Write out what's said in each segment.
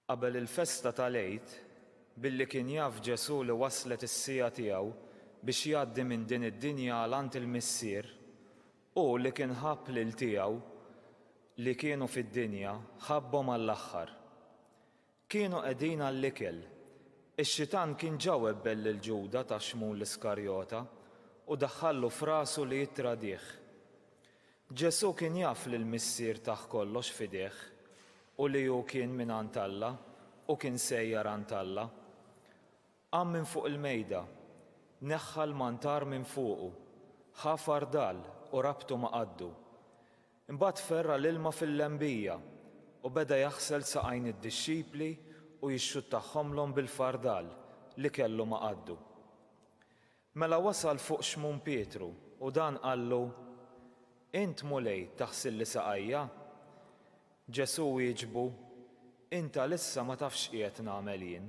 Qabel il-festa tal-Għid, billi kien jaf Ġesu li waslet is-sija tiegħu biex jgħaddi minn din id-dinja għand il-Missier, u li kien ħabb lil tiegħu li kienu fid-dinja ħabbhom għall-aħħar. Kienu qegħdin għall-ikel. Ix-Xitan kien ġawebbel lil Ġuda ta' Xmul l-Iskarjota u daħħallu f'rasu li jittradih. Ġesu kien jaf li l-Missier taħ kollox fideh u li hu kien mingħand Alla u kien sejjar għand Alla. Qam minn fuq il-mejda, neħħa l-mantar minn fuqu, ħafar dal u rabtu ma' qaddu. Imbagħad ferra l-ilma fil-lembija u beda jaħsel saqajn id-dixxipli u jixxuttaħħomlhom bil-fardal li kellu ma' qaddu. Mela wasal fuq xmum Pietru u dan qallu: Int mulej taħsil li saqajja? Ġesu jieġbu: Inta lissa ma tafx qiegħed nagħmel jien,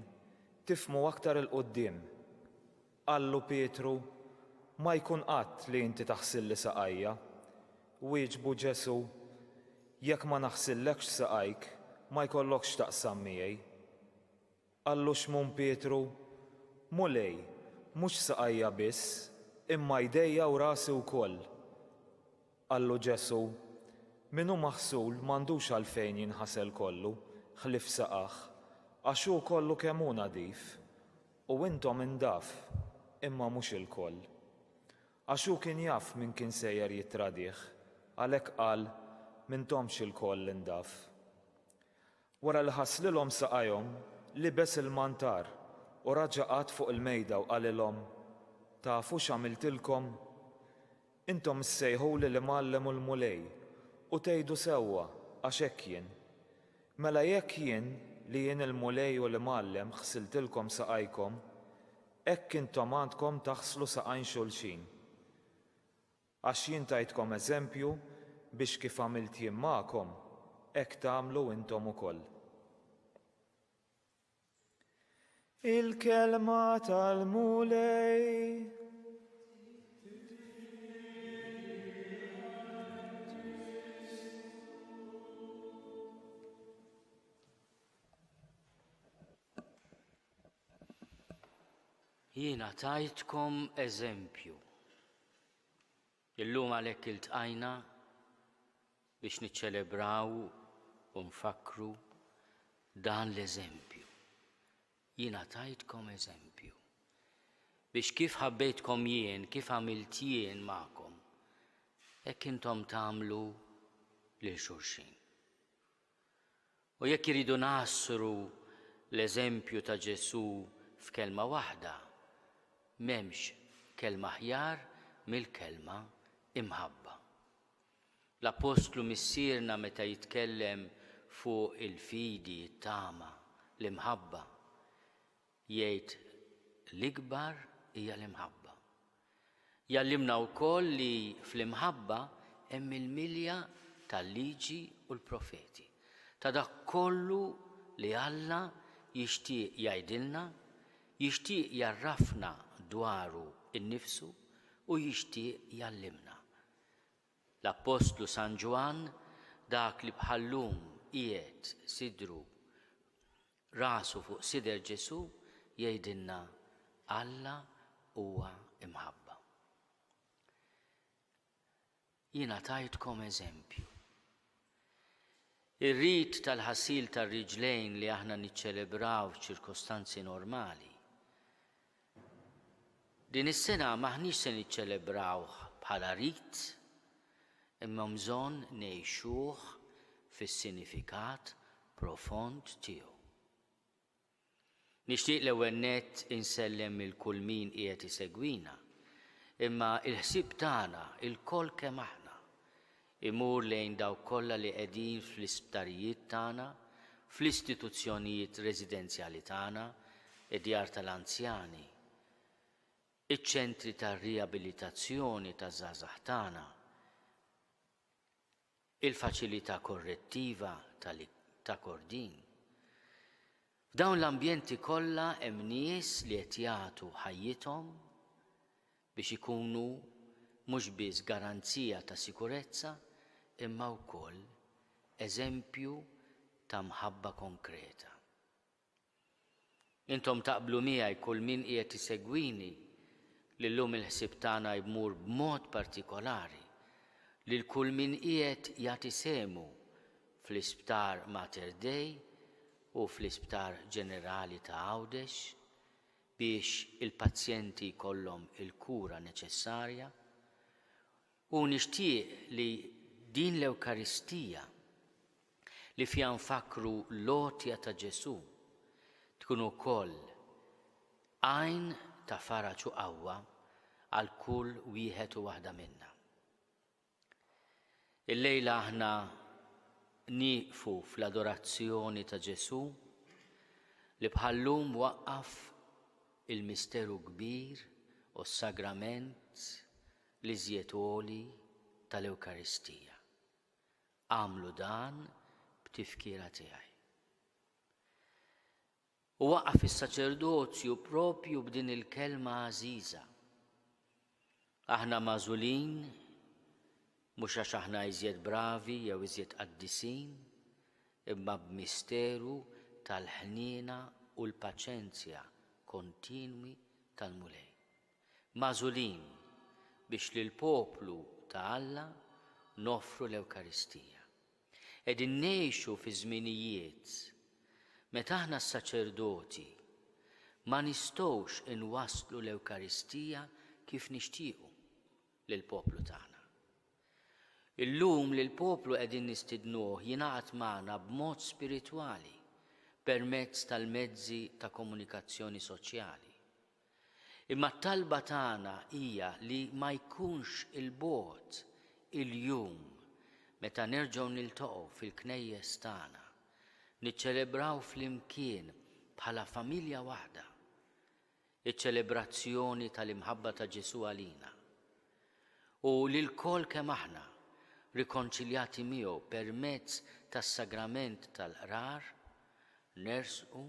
tifhmu aktar il-qudiem. Qallu Pietru: Ma jkun qatt li inti taħsil li saqajja. Wieġbu Ġesu: Jekk ma naħsillekx saqajk, ma jkollokx taqsam miegħi. Qallu xmum Pietru: Mulej, mhux saqajja biss, imma jdejja u rasi wkoll. Qallu Ġesu: Min hu maħsul m'għandux għalfejn jinħasel kollu, ħlif saqaħ, għax hu kollu kemm hu nadif, u intom indaf, imma mhux il-koll. Għax hu kien jaf min kien sejjer jittradih, għalhekk qal: M'intomx il-koll indaf. Wara li ħasslilhom saqajhom, libes il-mantar u raġa' qagħad fuq il-mejda u qalilhom: Tafu x'għamiltilkom? Intom issejħuli li Mgħallem u l-mulej u tgħidu sewwa għax hekk jien. Mela jekk jien li jien il-mulej u l-Mgħallem ħsiltilkom saqajkom, hekk intom għandkom taħslu saqajn xulxin. Għax jien tajtkom eżempju biex kif għamilt jien magħkom, hekk tagħmlu intom ukoll. Il-kelma tal-mulej. Jiena tajtkom eżempju. Illum għalhekk iltqajna biex niċċelebraw u nfakru dan l-eżempju. Jiena tajtkom eżempju. Biex kif ħabbejtkom jien, kif għamilt jien magħkom, hekk intom tagħmlu lil xulxin. U jekk iridu nassru l-eżempju ta' Ġesu f'kelma waħda, m'hemmx kelma aħjar mill-kelma imħabba. L-Apostlu missierna meta jitkellem fuq il-fidi, it-tama, l-imħabba, jgħid l-ikbar hija l-imħabba. Jallimna wkoll li fl-imħabba hemm il-milja tal-liġi u l-profeti, ta' dak kollu li Alla jixtieq jgħidilna, jixtieq jarrafna dwaru innifsu u jixtieq jallimna. L-Apostlu San Ġwan, dak li bħallum qiegħed sidru rasu fuq sider Ġesu, jgħidilna Alla huwa imħabba. Jiena tajtkom eżempju. Ir-rit tal-ħassil tar-riġlejn li aħna niċċelebraw f'ċirkostanzi normali, din is-sena maħniex se niċċelebrawh bħala rit, imma bżonn ngħixuh fis-sinifikat profond tiegħu. Nixtieq l-ewwel nett insellem il-kull min qiegħed isegwina, imma l-ħsieb tagħna il-koll kemm aħna imur lejn dawk kollha li qegħdin fl-isptarijiet tagħna, fl-istituzzjonijiet residenzjali tagħna, id-djar tal-anzjani, iċ-ċentri tar-riabilitazzjoni taż-żgħażagħ tagħna, il-faċilità korrettiva ta' Kordin. F'dawn l-ambjenti kollha hemm nies li qed jagħtu ħajjithom biex ikunu mhux biss garanzija ta' sikurezza, imma wkoll eżempju ta' mħabba konkreta. Intom taqblu miegħi kull min qiegħed isegwini li llum il-ħsieb tagħna jmur b'mod partikolari lil kull min qiegħed jagħti semu fl-Isptar Mater Dei u fl-Isptar Ġenerali ta' Għawdex biex il-pazjenti jkollhom il-kura neċessarja u nixtieq li din l-Ewkaristija li fiha nfakru l-għotja ta' Ġesu tkun ukoll għajn ta' faraġ u qawwa għal kull wieħed u waħda minna. Illejla aħna nieqfu fl-adorazzjoni ta' Ġesu li bħallum waqqaf il-misteru kbir u s-sagrament li żjetoli tal-Ewkaristija. Għamlu dan b'tifkira tiegħi. U waqqaf is-saċerdozju propju b'din il-kelma għażiża. Aħna magħżulin mhux għax aħna iżjed bravi jew iżjed qaddisin, imma b'misteru tal-ħniena u l-paċenzja kontinwi tal-mulej. Magħżulin biex lil poplu ta' Alla noffru l-Ewkaristija. Qegħdin ngħixu fi żminijiet meta aħna s-saċerdoti ma nistgħux inwasslu l-Ewkaristija kif nixtiequ lill-poplu tagħna. Illum lil poplu qegħdin nistidnuh jingħaqad magħna b'mod spiritwali permezz tal-mezzi ta' komunikazzjoni soċjali. Imma t-talba tagħna hija li ma jkunx il-bogħod il-jum meta nerġgħu niltaqgħu fil-knejjes tagħna niċċelebraw flimkien bħala familja waħda iċ-ċelebrazzjoni tal-imħabba ta' Ġesu għalina u li l-kol kemm aħna rikonċiljati miegħu permezz tas-sagrament tal-qrar nersqu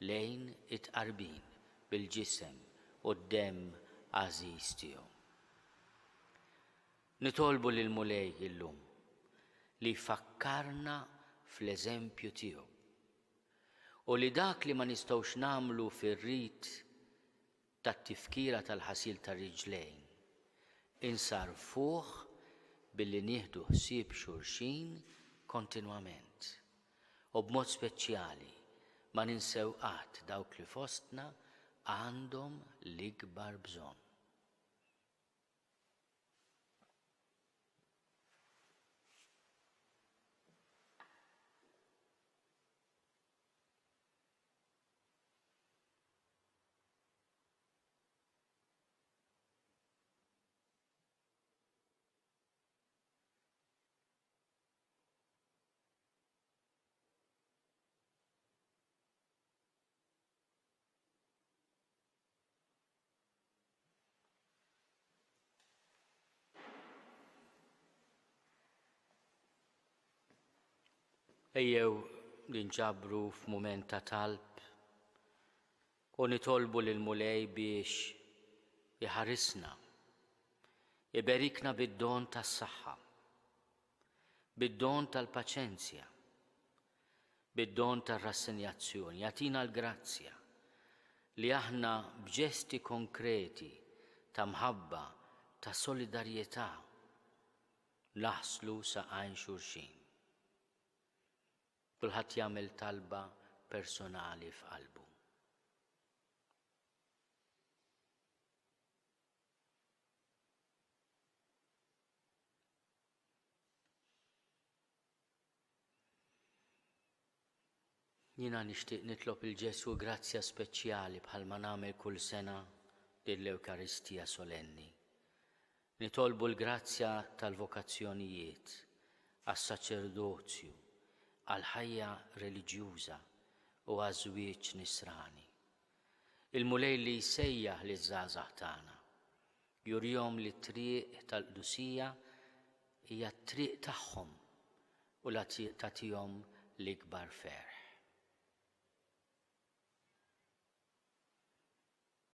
lejn it-tqarbin bil-ġisem u d-demm għażiż tiegħu. Nitolbu lil mulej illum li jfakkarna fl-eżempju tiegħu u li dak li ma nistgħux nagħmlu fir-rit tat-tifkira tal-ħasil tar-riġlejn insarfuh billi nieħdu ħsieb xulxin kontinwament u b'mod speċjali ma ninsew qatt dawk li fostna għandhom l-ikbar bżonn. Ejjew li nġabru f'mument ta' talb u nitolbu lil mulej biex iħarisna, iberikna bid-don tas-saħħa, bid-don tal-paċenzja, bid-don tar-rassenjazzjoni, jagħtina l-grazzja li aħna b'ġesti konkreti ta' mħabba, ta' solidarjetà naħslu sa' għajn xulxin. Kulħadd jagħmel talba personali f'qalbu. Jiena nixtieq nitlob il-Ġesu grazzja speċjali bħalma nagħmel kull sena lill-Ewkaristija solenni. Nitolbu l-grazzja tal-vokazzjonijiet, għas-saċerdozju, għal-ħajja reliġjuża u għaż-żwieġ nisrani. Il-mulej li jsejjaħ liż-żgħażagħ tagħna jurihom li t-triq tal-qdusija hija t-triq tagħhom u tagħtihom l-ikbar ferħ.